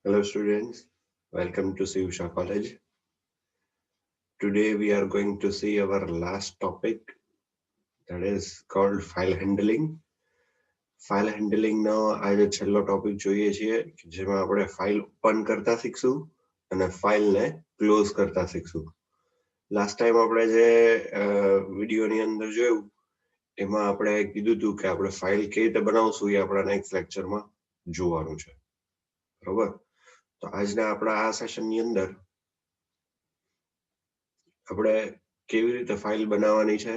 Hello students, welcome to Sivsha College. Today we are going to see our last topic, that is called file handling. File handling નો આજે છેલ્લો topic જોઈએ છીએ જેમાં આપણે file open કરતા શીખશું અને ફાઇલને ક્લોઝ કરતા શીખશું. લાસ્ટ ટાઈમ આપણે જે વિડીયોની અંદર જોયું એમાં આપણે કીધું હતું કે આપણે ફાઇલ કેવી રીતે બનાવશું એ આપણા નેક્સ્ટ લેક્ચરમાં જોવાનું છે. બરોબર? તો આજના આપણા આ સેશનની અંદર આપણે કેવી રીતે ફાઇલ બનાવવાની છે,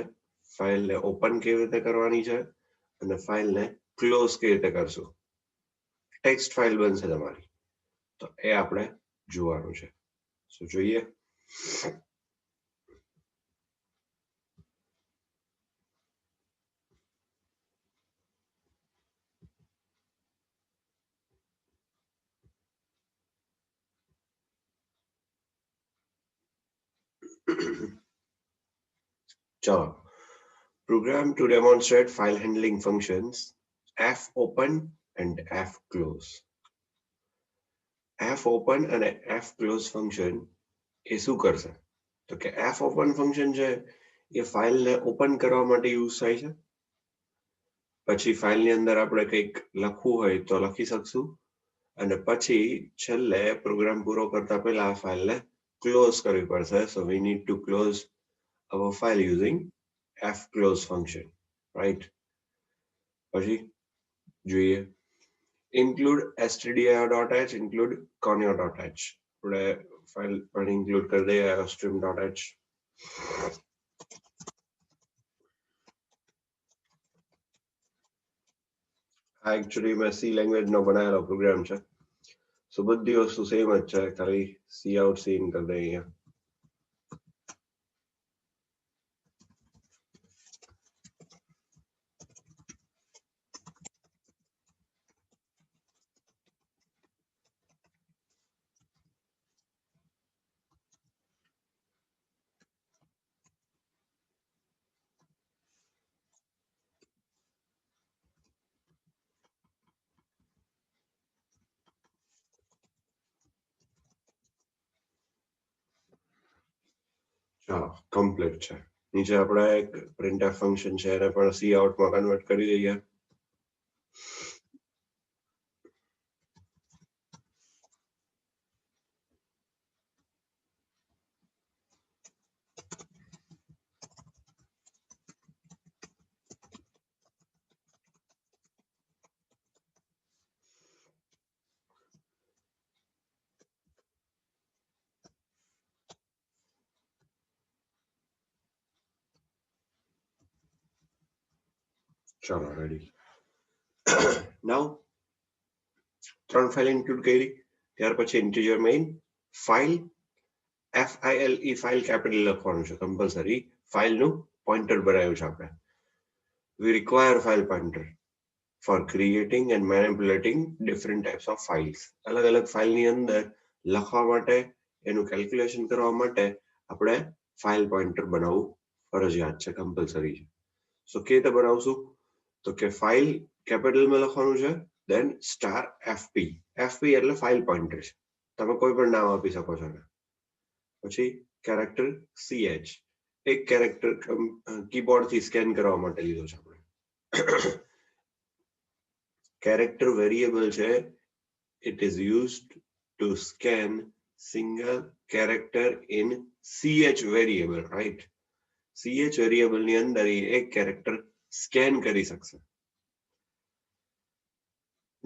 ફાઇલને ઓપન કેવી રીતે કરવાની છે અને ફાઇલને ક્લોઝ કેવી રીતે કરશું. ટેક્સ્ટ ફાઇલ બનશે તમારી, તો એ આપણે જોવાનું છે. સો જોઈએ. ચલો, program to demonstrate file handling functions fopen and fclose. fopen અને fclose function એ શું કરશે? તો કે fopen function છે એ ફાઇલને ઓપન કરવા માટે યુઝ થાય છે. પછી ફાઇલની અંદર આપણે કંઈક લખવું હોય તો લખી શકશું અને પછી છેલ્લે પ્રોગ્રામ પૂરો કરતા પહેલા આ ફાઇલને ક્લોઝ કરવી પડશે. So we need to close our file using fclose function, right? પછી જોઈએ, include stdio.h, include conio.h. આપણે ફાઇલ પણ ઇન્ક્લુડ કરી દઈએ stream.h. આ એકચ્યુઅલી મેં સી લેંગ્વેજ નો બનાવેલો પ્રોગ્રામ છે. સો બધી વસ્તુ સેમ જ છે, ખાલી સી આઉટ સી ઇન કરી દઈએ અહીંયા. ચાલો, કમ્પ્લીટ છે. નીચે આપણે એક printf ફંક્શન છે એને પણ સી આઉટમાં કન્વર્ટ કરી દઈએ. ચાલો, રેડી. નાઉ ત્રણ ફાઇલ ઇન્ક્લુડ કરી, ત્યાર પછી integer main file FILE file capital લખવાનું છે કમ્પલસરી. ફાઇલનું પોઇન્ટર બનાવ્યું છે આપણે. We require file pointer for creating and manipulating different types of files. અલગ અલગ ફાઇલની અંદર લખવા માટે, એનું કેલ્ક્યુલેશન કરવા માટે આપણે ફાઇલ પોઇન્ટર બનાવવું ફરજિયાત છે, કમ્પલસરી છે. સો કેવી રીતે બનાવશું? તો કે ફાઇલ કેપિટલમાં લખવાનું છે, દેન સ્ટાર FP. FP એટલે ફાઇલ પોઇન્ટર છે, તમે કોઈ પણ નામ આપી શકો છો. પછી કેરેક્ટર CH, એક કેરેક્ટર કીબોર્ડથી સ્કેન કરવા માટે લીધો છે આપણે. કેરેક્ટર વેરિયેબલ છે, it is used to scan single character in CH variable, right? CH variable ની અંદર એક કેરેક્ટર સ્કેન કરી શકશે.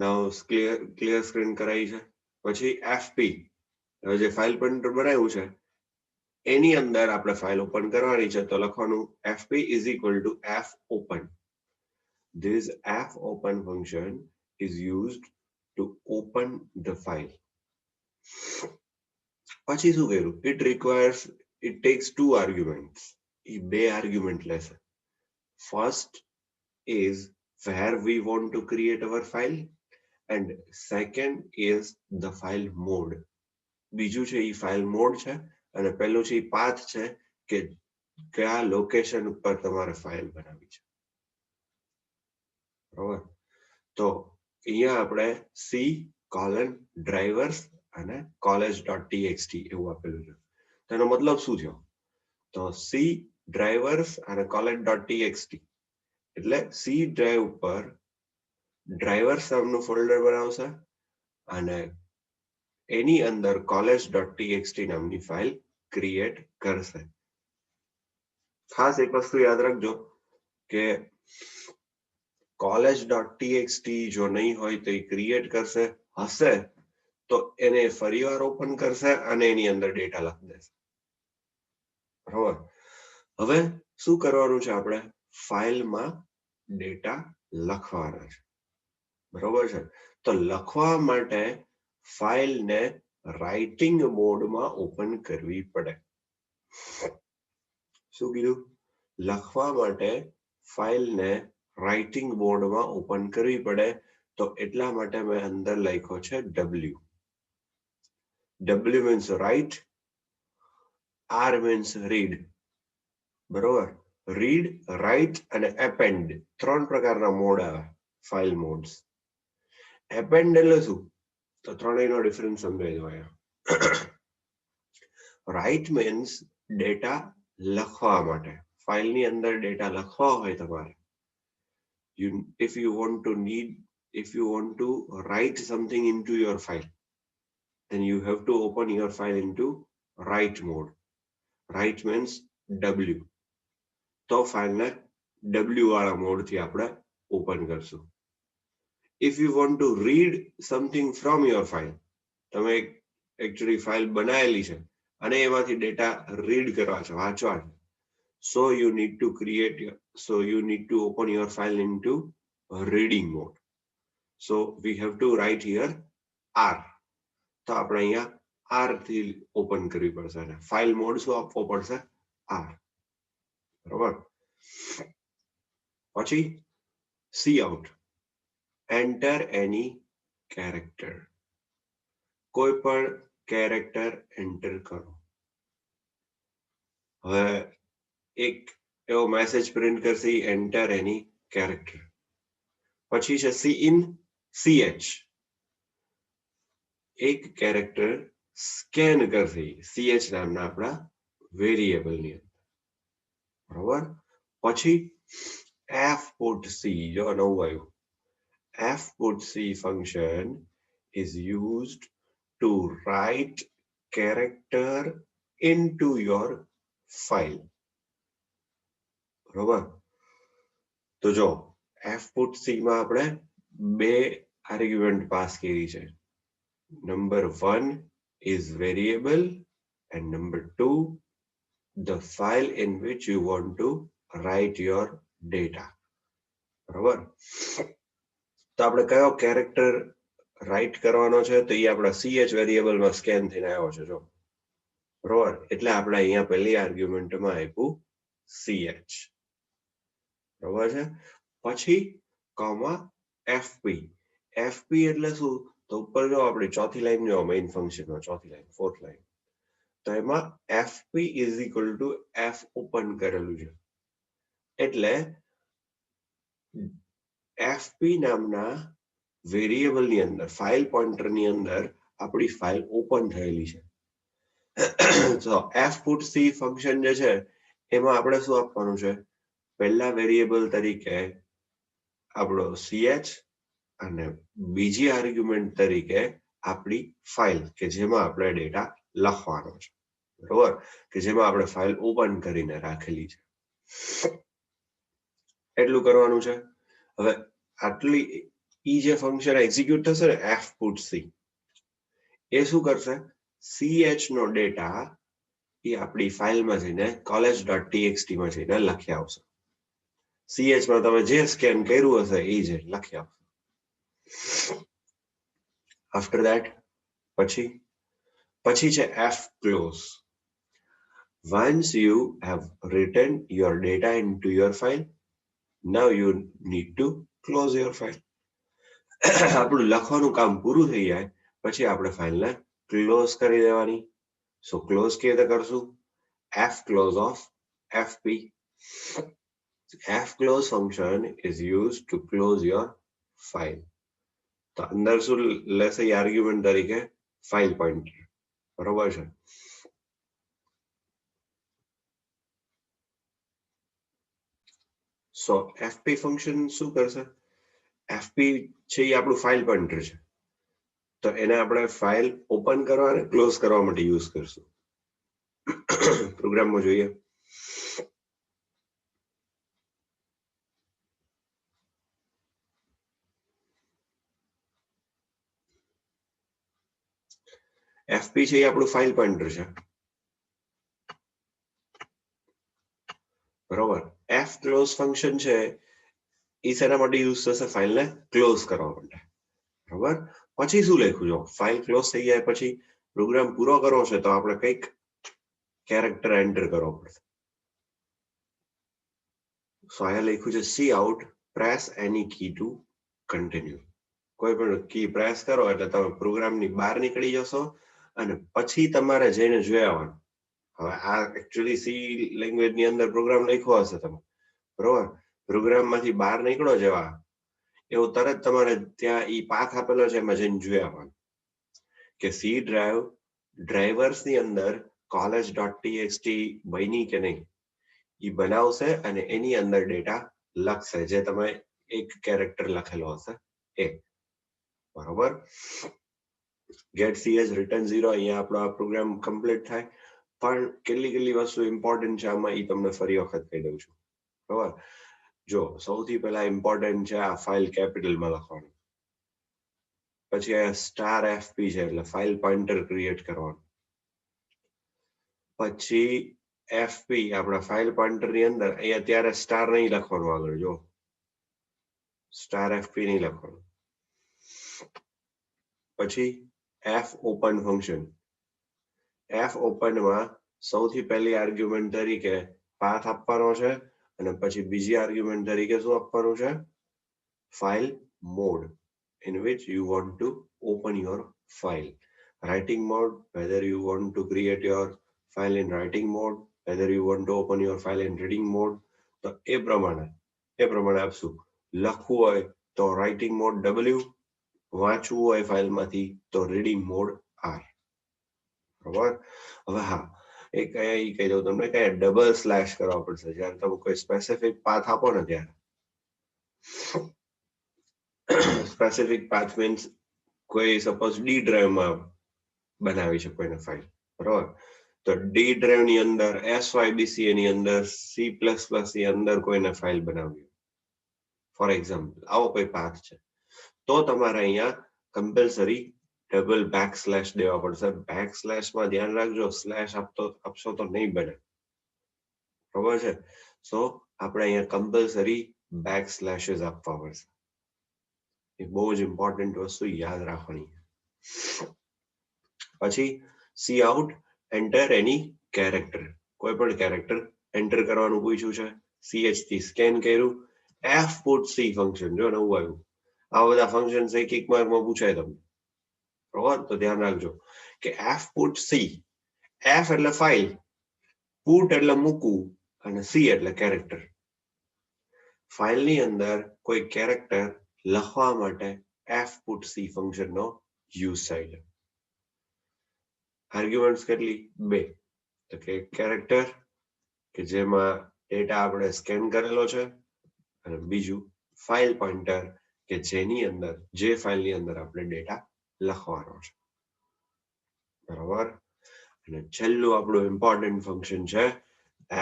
નાઉ ક્લિયર સ્ક્રીન કરાઈ છે. પછી FP, હવે જે ફાઇલ પોઇન્ટર બનાવ્યું છે એની અંદર આપણે ફાઇલ ઓપન કરવાની છે, તો લખવાનું FP is equal to fopen. This fopen function is used to open the file. પછી શું કર્યું? it takes two arguments. એ બે આર્ગ્યુમેન્ટ લેશે. First is where we want to create our file and second is the file mode. બીજું છે એ file mode છે અને પહેલું છે એ પાથ છે કે કયા લોકેશન ઉપર તમારે ફાઇલ બનાવવી છે. બરાબર? તો અહીંયા આપણે C:drivers અને college.txt એવું આપેલું છે. તેનો મતલબ શું થયો? તો સી ડ્રાઈવર્સ અને college.txt એટલે સી ડ્રાઈવ ઉપર ડ્રાઈવર્સ નામનું ફોલ્ડર બનાવશે અને એની અંદર college.txt નામની ફાઇલ ક્રિએટ કરશે. ખાસ એક વસ્તુ યાદ રાખજો કે college.txt જો નહીં હોય તો એ ક્રિએટ કરશે, હશે તો એને ફરીવાર ઓપન કરશે અને એની અંદર ડેટા લખી દેશે. બરાબર. હવે શું કરવાનું છે? આપણે ફાઇલમાં ડેટા લખવાના છે. બરોબર છે. તો લખવા માટે ફાઇલને રાઇટિંગ મોડમાં ઓપન કરવી પડે. શું કીધું? લખવા માટે ફાઇલને રાઇટિંગ મોડમાં ઓપન કરવી પડે. તો એટલા માટે મેં અંદર લખ્યો છે W. W means write, R means read. બરોબર. રીડ, રાઇટ અને એપેન્ડ 3 પ્રકારના મોડ આવે, ફાઇલ મોડ્સ. એપેન્ડ એટલે શું? તો ત્રણેયનો ડિફરન્સ સમજાવી દો અહીંયા. રાઇટ મીન્સ ડેટા લખવા માટે. ફાઇલની અંદર ડેટા લખવા હોય તમારે, if you want to write something into your file, then you have to open your file into write mode. Write means W. તો ફાઇલને W વાળા મોડથી આપણે ઓપન કરશું. If you want to read something from your file, તમે actually file બનાવેલી છે અને એમાંથી ડેટા રીડ કરવા છે, વાંચવા છે, so you need to open your file into reading mode. So we have to write here R. તો આપણે અહીંયા R થી ઓપન કરવી પડશે અને ફાઇલ મોડ શું આપવો પડશે? R. બરોબર. પછી સી આઉટ, એન્ટર એની કેરેક્ટર. કોઈ પણ કેરેક્ટર એન્ટર કરો. હવે એક એવો મેસેજ પ્રિન્ટ કરશે, એન્ટર એની કેરેક્ટર. પછી છે સી ઇન, CH એક કેરેક્ટર સ્કેન કરશે CH નામના આપણા વેરિયેબલની અંદર. બરોબર. પછી F put C, જો નવું આવ્યું. F put C function is used to write character into your file. બરોબર. તો જો F put C માં આપણે બે આર્ગ્યુમેન્ટ પાસ કરી છે. Number 1 is variable and number 2 the file in which you want to write your data. બરોબર. તો આપણે કયો કેરેક્ટર રાઇટ કરવાનો છે? તો એ આપણા CH વેરિયેબલમાં સ્કેન થઈને આવ્યો છે. જો બરોબર. એટલે આપણે અહીંયા પહેલી આર્ગ્યુમેન્ટમાં આપ્યું CH. બરોબર છે. પછી કોમા FP. FP એટલે શું? તો ઉપર જો આપણી ચોથી લાઈન જો મેઇન ફંક્શનમાં ચોથી લાઈન, ફોર્થ લાઈન, તો એમાં FP is equal to F open કરેલું છે. એટલે FP નામના વેરિયેબલની અંદર, ફાઇલ પોઇન્ટરની અંદર આપણી ફાઇલ ઓપન થયેલી છે. તો F put C ફંક્શન જે છે એમાં આપણે શું આપવાનું છે? પહેલા વેરિયેબલ તરીકે આપણો CH અને બીજી આર્ગ્યુમેન્ટ તરીકે આપણી ફાઇલ કે જેમાં આપણે ડેટા લખવાનો છે. બરોબર. કે જેમાં આપણે ફાઇલ ઓપન કરીને રાખેલી છે. એટલું કરવાનું છે. હવે આટલી ઈ જે ફંક્શન એક્ઝિક્યુટ થશે ને F put C, એ શું કરશે? CH નો ડેટા એ આપણી ફાઇલમાં જઈને college.txt માં જઈને લખી આવશે. CH માં તમે જે સ્કેન કર્યું હશે એ જ લખી આવશે. આફ્ટર ધેટ પછી છે F close. Once you have written your data into your file, now you need to close your file. આપણું લખવાનું કામ પૂરું થઈ જાય પછી આપણે ફાઇલને ક્લોઝ કરી દેવાની. સો ક્લોઝ કેવી રીતે કરશું? F close of FP. F close function is used to close your file. તો અંદર શું લેશે આર્ગ્યુમેન્ટ તરીકે? File pointer. બરોબર છે. સો એફપી ફંક્શન શું કરશે? એફપી છે એ આપણું ફાઇલ પોઇન્ટર છે, તો એને આપણે ફાઇલ ઓપન કરવા અને ક્લોઝ કરવા માટે યુઝ કરશું. પ્રોગ્રામમાં જોઈએ. એફપી છે એ આપણું ફાઇલ પોઇન્ટર છે, બરોબર. એફ ક્લોઝ ફંક્શન છે એ શેના માટે યુઝ થશે? ફાઇલને ક્લોઝ કરવા માટે, બરોબર. પછી શું લખ્યું? જો ફાઇલ ક્લોઝ થઈ જાય પછી પ્રોગ્રામ પૂરો કરવો છે તો આપણે કંઈક કેરેક્ટર એન્ટર કરવો પડશે. સો અહીંયા લખ્યું છે see out press any key to continue. કોઈ પણ કી પ્રેસ કરો એટલે તમે પ્રોગ્રામની બહાર નીકળી જશો અને પછી તમારે જઈને જોઈ આવવાનું. હવે આ એકચ્યુઅલી સી લેંગ્વેજની અંદર પ્રોગ્રામ લખ્યો હશે તમે, બરોબર. પ્રોગ્રામમાંથી બહાર નીકળો જેવા એવું તરત તમારે ત્યાં ઈ પાથ આપેલો છે એમાં જઈને જોઈ આવવાનું કે સી ડ્રાઈવ ડ્રાઈવર્સની અંદર college.txt બની કે નહીં. ઈ બનાવશે અને એની અંદર ડેટા લખશે જે તમે એક કેરેક્ટર લખેલો હશે એ, બરોબર. ગેટ સીએસ રિટર્ન 0 અહીંયા આપણો આ પ્રોગ્રામ કમ્પ્લીટ થાય. પણ કેટલી વસ્તુ ઇમ્પોર્ટન્ટ છે આમાં એ તમને ફરી વખત કહી દઉં છું, બરોબર. જો સૌથી પહેલા ઇમ્પોર્ટન્ટ છે આ ફાઇલ કેપિટલમાં લખવાનું. પછી આ સ્ટાર એફપી છે એટલે ફાઇલ પોઇન્ટર ક્રિએટ કરવાનું. પછી એફપી આપણા ફાઇલ પોઇન્ટર ની અંદર અહીંયા ત્યારે સ્ટાર નહીં લખવાનું, આગળ જો સ્ટાર એફપી નહીં લખવાનું. પછી એફ ઓપન ફંક્શન. એફ ઓપનમાં સૌથી પહેલી આર્ગ્યુમેન્ટ તરીકે પાથ આપવાનો છે અને પછી બીજી આર્ગ્યુમેન્ટ તરીકે શું આપવાનું છે? File mode in which you want to open your file. Writing mode, whether you want to create your file in writing mode, whether you want to open your file in reading mode. તો એ પ્રમાણે આપશું. લખવું હોય તો writing mode W, વાંચવું હોય ફાઇલમાંથી તો reading mode R, બરાબર. હવે હા, એક કહી દઉં તમને કે ડબલ સ્લેશ કરવા પડશે જ્યારે તમે કોઈ સ્પેસિફિક પાથ આપો ને ત્યારે. સ્પેસિફિક પાથ મીન્સ કોઈ સપોઝ ડી ડ્રાઈવમાં બનાવી છે કોઈને ફાઇલ, બરોબર. તો ડી ડ્રાઈવ ની અંદર SYBCA ની અંદર C++ ની અંદર કોઈને ફાઇલ બનાવવી, ફોર એક્ઝામ્પલ આવો કોઈ પાથ છે, તો તમારે અહીંયા કમ્પલસરી ડબલ બેક સ્લેશ દેવા પડશે. બેક સ્લેશમાં ધ્યાન રાખજો, સ્લેશ આપશો તો નહીં બને, બરોબર છે. સો આપણે અહીંયા કમ્પલસરી બેક સ્લેશેસ આપવા પડશે. એ બહુ જ ઇમ્પોર્ટન્ટ વસ્તુ યાદ રાખવાની. પછી સી આઉટ એન્ટર એની કેરેક્ટર. કોઈ પણ કેરેક્ટર એન્ટર કરવાનું પૂછ્યું છે, CH થી સ્કેન કર્યું. એફ પુટ સી ફંક્શન, જો નવું આવ્યું. આ બધા ફંક્શન એક માર્કમાં પૂછાય તમને, બરોબર. તો ધ્યાન રાખજો કે એફ પુટ સી. એફ એટલે ફાઇલ, પુટ એટલે મૂકવું અને સી એટલે કેરેક્ટર. ફાઇલની અંદર કોઈ કેરેક્ટર લખવા માટે એફ પુટ સી ફંક્શનનો યુઝ થાય છે. આર્ગ્યુમેન્ટ્સ કેટલી? 2. તો કે કેરેક્ટર કે જેમાં ડેટા આપણે સ્કેન કરેલો છે અને બીજું ફાઇલ પોઇન્ટર કે જેની અંદર જે ફાઇલની અંદર આપણે ડેટા લખવાનો છે, બરાબર. અને છેલ્લું આપણું ઇમ્પોર્ટન્ટ ફંક્શન છે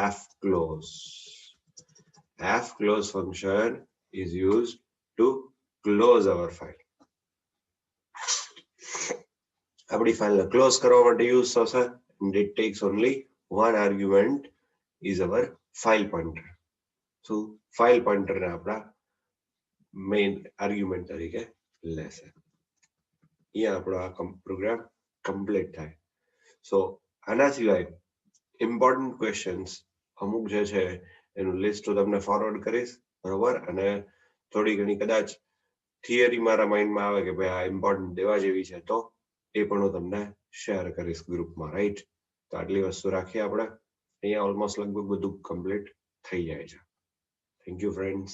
F close. F close function is used to close our file. આપણી ફાઇલને ક્લોઝ કરવા માટે યુઝ થશે and it takes only one argument is our file pointer. So file pointer ને આપણા મેઇન આર્ગ્યુમેન્ટ તરીકે લેશે. અહીંયા આપણો આ પ્રોગ્રામ કમ્પ્લીટ થાય. સો આના સિવાય ઇમ્પોર્ટન્ટ ક્વેશ્ચન્સ અમુક જે છે એનું લિસ્ટ હું તમને ફોરવર્ડ કરીશ, બરોબર. અને થોડી ઘણી કદાચ થિયરી મારા માઇન્ડમાં આવે કે ભાઈ આ ઇમ્પોર્ટન્ટ દેવા જેવી છે તો એ પણ હું તમને શેર કરીશ ગ્રુપમાં, રાઈટ. તો આટલી વસ્તુ રાખીએ આપણે. અહીંયા ઓલમોસ્ટ લગભગ બધું કમ્પ્લીટ થઈ જાય છે. Thank you friends.